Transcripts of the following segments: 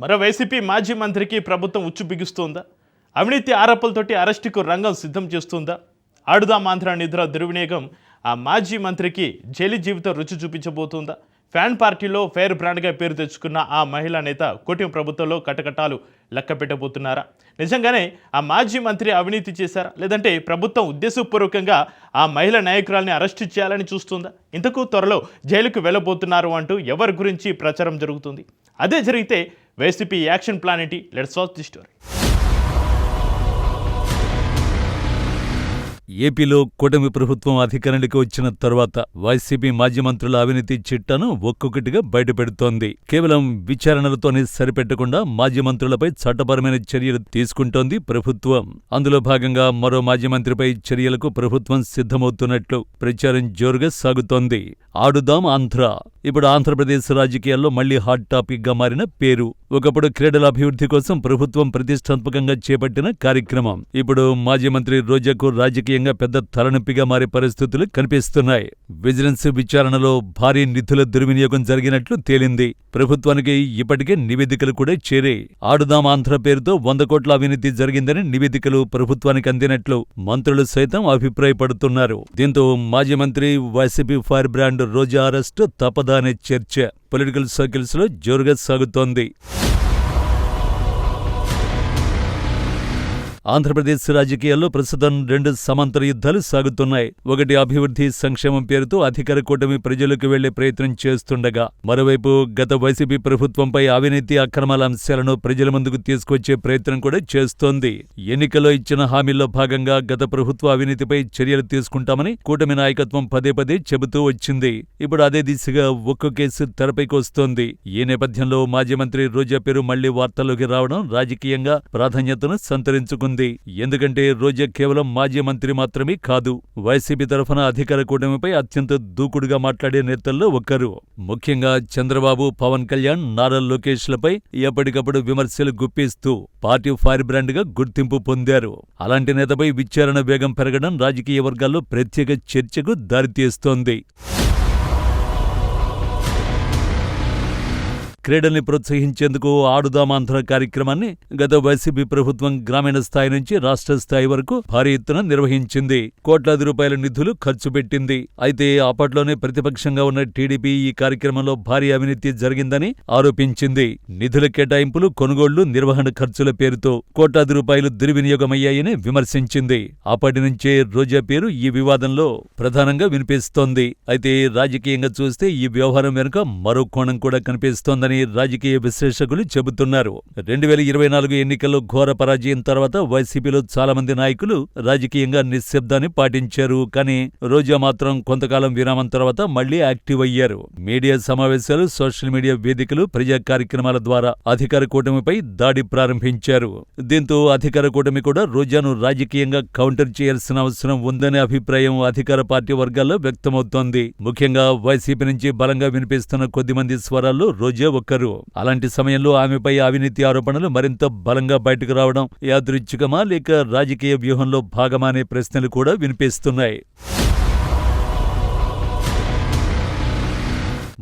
మరో వైసీపీ మాజీ మంత్రికి ప్రభుత్వం ఉచ్చు బిగుస్తోందా? అవినీతి ఆరోపణలతోటి అరెస్టుకు రంగం సిద్ధం చేస్తుందా? ఆడుదాం ఆంధ్ర నిధుల దుర్వినియోగం ఆ మాజీ మంత్రికి జైలు జీవితం రుచి చూపించబోతుందా? ఫ్యాన్ పార్టీలో ఫెయిర్ బ్రాండ్గా పేరు తెచ్చుకున్న ఆ మహిళా నేత కూటమి ప్రభుత్వంలో కటకటాలు లెక్క పెట్టబోతున్నారా? నిజంగానే ఆ మాజీ మంత్రి అవినీతి చేశారా, లేదంటే ప్రభుత్వం ఉద్దేశపూర్వకంగా ఆ మహిళా నాయకురాల్ని అరెస్టు చేయాలని చూస్తుందా? ఇంతకు త్వరలో జైలుకు వెళ్ళబోతున్నారు అంటూ ఎవరి గురించి ప్రచారం జరుగుతుంది. అదే జరిగితే వైసీపీ యాక్షన్ ప్లాన్ ఏంటి? Let's watch the story. ఏపీలో కూటమి ప్రభుత్వం అధికారానికి వచ్చిన తర్వాత వైసీపీ మాజీ మంత్రుల అవినీతి చిట్టాను ఒక్కొక్కటిగా బయటపెడుతోంది. కేవలం విచారణలతోనే సరిపెట్టకుండా మాజీ మంత్రులపై చట్టపరమైన చర్యలు తీసుకుంటోంది ప్రభుత్వం. అందులో భాగంగా మరో మాజీ మంత్రిపై చర్యలకు ప్రభుత్వం సిద్ధమవుతున్నట్లు ప్రచారం జోరుగా సాగుతోంది. ఆడుదాం ఆంధ్ర ఇప్పుడు ఆంధ్రప్రదేశ్ రాజకీయాల్లో మళ్లీ హాట్ టాపిక్ గా మారిన పేరు. ఒకప్పుడు క్రీడల అభివృద్ధి కోసం ప్రభుత్వం ప్రతిష్టాత్మకంగా చేపట్టిన కార్యక్రమం ఇప్పుడు మాజీ మంత్రి రోజాకు రాజకీయంగా పెద్ద తలనొప్పిగా మారే పరిస్థితులు కనిపిస్తున్నాయి. విజిలెన్స్ విచారణలో భారీ నిధుల దుర్వినియోగం జరిగినట్లు తేలింది. ప్రభుత్వానికి ఇప్పటికే నివేదికలు కూడా చేరాయి. ఆడుదాం ఆంధ్ర పేరుతో 100 కోట్ల అవినీతి జరిగిందని నివేదికలు ప్రభుత్వానికి అందినట్లు మంత్రులు సైతం అభిప్రాయపడుతున్నారు. దీంతో మాజీ మంత్రి వైసీపీ ఫైర్ బ్రాండ్ రోజా అరెస్టు తప్పదా అనే చర్చ పొలిటికల్ సర్కిల్స్ లో జోరుగా సాగుతోంది. ఆంధ్రప్రదేశ్ రాజకీయాల్లో ప్రస్తుతం 2 సమాంతర యుద్ధాలు సాగుతున్నాయి. ఒకటి అభివృద్ధి సంక్షేమం పేరుతో అధికార కూటమి ప్రజలకు వెళ్లే ప్రయత్నం చేస్తుండగా, మరోవైపు గత వైసీపీ ప్రభుత్వంపై అవినీతి అక్రమాల అంశాలను ప్రజల ముందుకు తీసుకొచ్చే ప్రయత్నం కూడా చేస్తోంది. ఎన్నికల్లో ఇచ్చిన హామీల్లో భాగంగా గత ప్రభుత్వ అవినీతిపై చర్యలు తీసుకుంటామని కూటమి నాయకత్వం పదే పదే చెబుతూ వచ్చింది. ఇప్పుడు అదే దిశగా ఒక్కో కేసు తెరపైకి వస్తోంది. ఈ నేపథ్యంలో మాజీ మంత్రి రోజా పేరు మళ్లీ వార్తల్లోకి రావడం రాజకీయంగా ప్రాధాన్యతను సంతరించుకుంది. ఎందుకంటే రోజా కేవలం మాజీ మంత్రి మాత్రమే కాదు, వైసీపీ తరఫున అధికార కూటమిపై అత్యంత దూకుడుగా మాట్లాడే నేతల్లో ఒకరు. ముఖ్యంగా చంద్రబాబు, పవన్ కళ్యాణ్, నారా లోకేష్లపై ఎప్పటికప్పుడు విమర్శలు గుప్పిస్తూ పార్టీ ఫైర్ బ్రాండ్ గా గుర్తింపు పొందారు. అలాంటి నేతపై విచారణ వేగం పెరగడం రాజకీయ వర్గాల్లో ప్రత్యేక చర్చకు దారితీస్తోంది. క్రీడల్ని ప్రోత్సహించేందుకు ఆడుదాం ఆంధ్ర కార్యక్రమాన్ని గత వైసీపీ ప్రభుత్వం గ్రామీణ స్థాయి నుంచి రాష్ట్ర స్థాయి వరకు భారీ ఎత్తున నిర్వహించింది. కోట్లాది రూపాయల నిధులు ఖర్చు పెట్టింది. అయితే అప్పట్లోనే ప్రతిపక్షంగా ఉన్న టీడీపీ ఈ కార్యక్రమంలో భారీ అవినీతి జరిగిందని ఆరోపించింది. నిధుల కేటాయింపులు, కొనుగోళ్లు, నిర్వహణ ఖర్చుల పేరుతో కోట్లాది రూపాయలు దుర్వినియోగమయ్యాయని విమర్శించింది. అప్పటి నుంచే రోజా పేరు ఈ వివాదంలో ప్రధానంగా వినిపిస్తోంది. అయితే రాజకీయంగా చూస్తే ఈ వ్యవహారం వెనుక మరో కోణం కూడా కనిపిస్తోందని రాజకీయ విశ్లేషకులు చెబుతున్నారు. 2024 ఎన్నికల్లో ఘోర పరాజయం తర్వాత వైసీపీలో చాలా మంది నాయకులు రాజకీయంగా నిశ్శబ్దాన్ని పాటించారు. కానీ రోజా మాత్రం కొంతకాలం విరామం తర్వాత మళ్లీ యాక్టివ్ అయ్యారు. మీడియా సమావేశాలు, సోషల్ మీడియా వేదికలు, ప్రజా కార్యక్రమాల ద్వారా అధికార కూటమిపై దాడి ప్రారంభించారు. దీంతో అధికార కూటమి కూడా రోజాను రాజకీయంగా కౌంటర్ చేయాల్సిన అవసరం ఉందనే అభిప్రాయం అధికార పార్టీ వర్గాల్లో వ్యక్తమవుతోంది. ముఖ్యంగా వైసీపీ నుంచి బలంగా వినిపిస్తున్న కొద్దిమంది స్వరాల్లో రోజా ఒకరు. అలాంటి సమయంలో ఆమెపై అవినీతి ఆరోపణలు మరింత బలంగా బయటకు రావడం యాదృచ్ఛికమా లేక రాజకీయ వ్యూహంలో భాగమా అనే ప్రశ్నలు కూడా వినిపిస్తున్నాయి.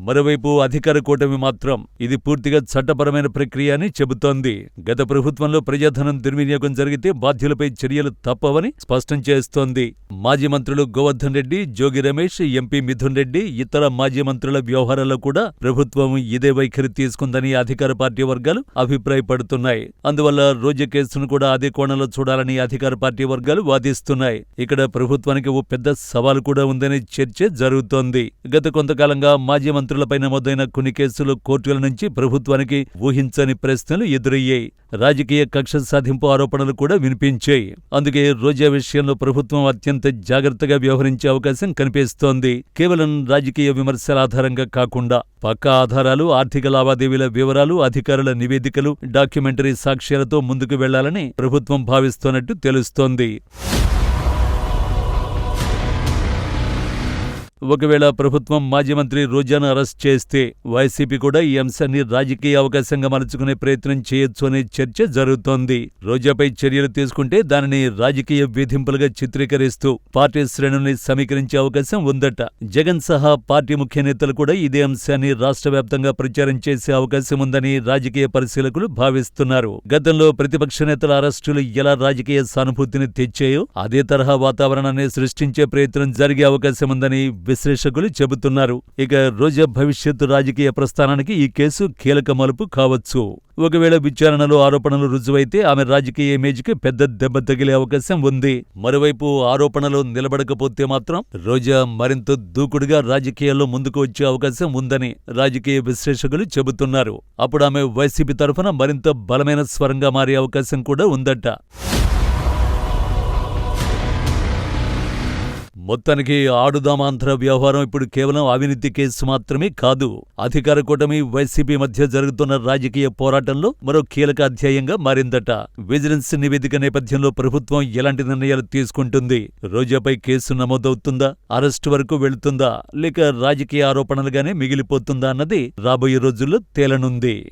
మరోవైపు అధికార కూటమి మాత్రం ఇది పూర్తిగా చట్టపరమైన ప్రక్రియ అని చెబుతోంది. గత ప్రభుత్వంలో ప్రజాధనం దుర్వినియోగం జరిగితే బాధ్యులపై చర్యలు తప్పవని స్పష్టం చేస్తోంది. మాజీ మంత్రులు గోవర్ధన్ రెడ్డి, జోగి రమేష్, ఎంపీ మిథున్ రెడ్డి, ఇతర మాజీ మంత్రుల వ్యవహారాల్లో కూడా ప్రభుత్వం ఇదే వైఖరి తీసుకుందని అధికార పార్టీ వర్గాలు అభిప్రాయపడుతున్నాయి. అందువల్ల రోజా కేసును కూడా అదే కోణంలో చూడాలని అధికార పార్టీ వర్గాలు వాదిస్తున్నాయి. ఇక్కడ ప్రభుత్వానికి ఓ పెద్ద సవాలు కూడా ఉందనే చర్చ జరుగుతోంది. గత కొంతకాలంగా మాజీ మంత్రులపై నమోదైన కొన్ని కేసులు కోర్టుల నుంచి ప్రభుత్వానికి ఊహించని ప్రశ్నలు ఎదురయ్యాయి. రాజకీయ కక్ష సాధింపు ఆరోపణలు కూడా వినిపించాయి. అందుకే రోజా విషయంలో ప్రభుత్వం అత్యంత జాగ్రత్తగా వ్యవహరించే అవకాశం కనిపిస్తోంది. కేవలం రాజకీయ విమర్శల ఆధారంగా కాకుండా పక్కా ఆధారాలు, ఆర్థిక లావాదేవీల వివరాలు, అధికారుల నివేదికలు, డాక్యుమెంటరీ సాక్ష్యాలతో ముందుకు వెళ్లాలని ప్రభుత్వం భావిస్తోన్నట్టు తెలుస్తోంది. ఒకవేళ ప్రభుత్వం మాజీ మంత్రి రోజాను అరెస్ట్ చేస్తే వైసీపీ కూడా ఈ అంశాన్ని రాజకీయ అవకాశంగా మలుచుకునే ప్రయత్నం చేయొచ్చు అనే చర్చ జరుగుతోంది. రోజాపై చర్యలు తీసుకుంటే దానిని రాజకీయ వేధింపులుగా చిత్రీకరిస్తూ పార్టీ శ్రేణుల్ని సమీకరించే అవకాశం ఉందట. జగన్ సహా పార్టీ ముఖ్య నేతలు కూడా ఇదే అంశాన్ని రాష్ట్ర వ్యాప్తంగా ప్రచారం చేసే అవకాశం ఉందని రాజకీయ పరిశీలకులు భావిస్తున్నారు. గతంలో ప్రతిపక్ష నేతల అరెస్టులు ఎలా రాజకీయ సానుభూతిని తెచ్చాయో అదే తరహా వాతావరణాన్ని సృష్టించే ప్రయత్నం జరిగే అవకాశం ఉందని విశ్లేషకులు చెబుతున్నారు. ఇక రోజా భవిష్యత్తు రాజకీయ ప్రస్థానానికి ఈ కేసు కీలక మలుపు కావచ్చు. ఒకవేళ విచారణలో ఆరోపణలు రుజువైతే ఆమె రాజకీయ ఇమేజ్కి పెద్ద దెబ్బ తగిలే అవకాశం ఉంది. మరోవైపు ఆరోపణలు నిలబడకపోతే మాత్రం రోజా మరింత దూకుడుగా రాజకీయాల్లో ముందుకు వచ్చే అవకాశం ఉందని రాజకీయ విశ్లేషకులు చెబుతున్నారు. అప్పుడు ఆమె వైసీపీ తరఫున మరింత బలమైన స్వరంగా మారే అవకాశం కూడా ఉందట. మొత్తానికి ఆడుదామాంధ్ర వ్యవహారం ఇప్పుడు కేవలం అవినీతి కేసు మాత్రమే కాదు. అధికార కూటమి వైసీపీ మధ్య జరుగుతున్న రాజకీయ పోరాటంలో మరో కీలక అధ్యాయంగా మారిందట. విజిలెన్స్ నివేదిక నేపథ్యంలో ప్రభుత్వం ఎలాంటి నిర్ణయాలు తీసుకుంటుంది? రోజాపై కేసు నమోదవుతుందా? అరెస్టు వరకు వెళుతుందా? లేక రాజకీయ ఆరోపణలుగానే మిగిలిపోతుందా అన్నది రాబోయే రోజుల్లో తేలనుంది.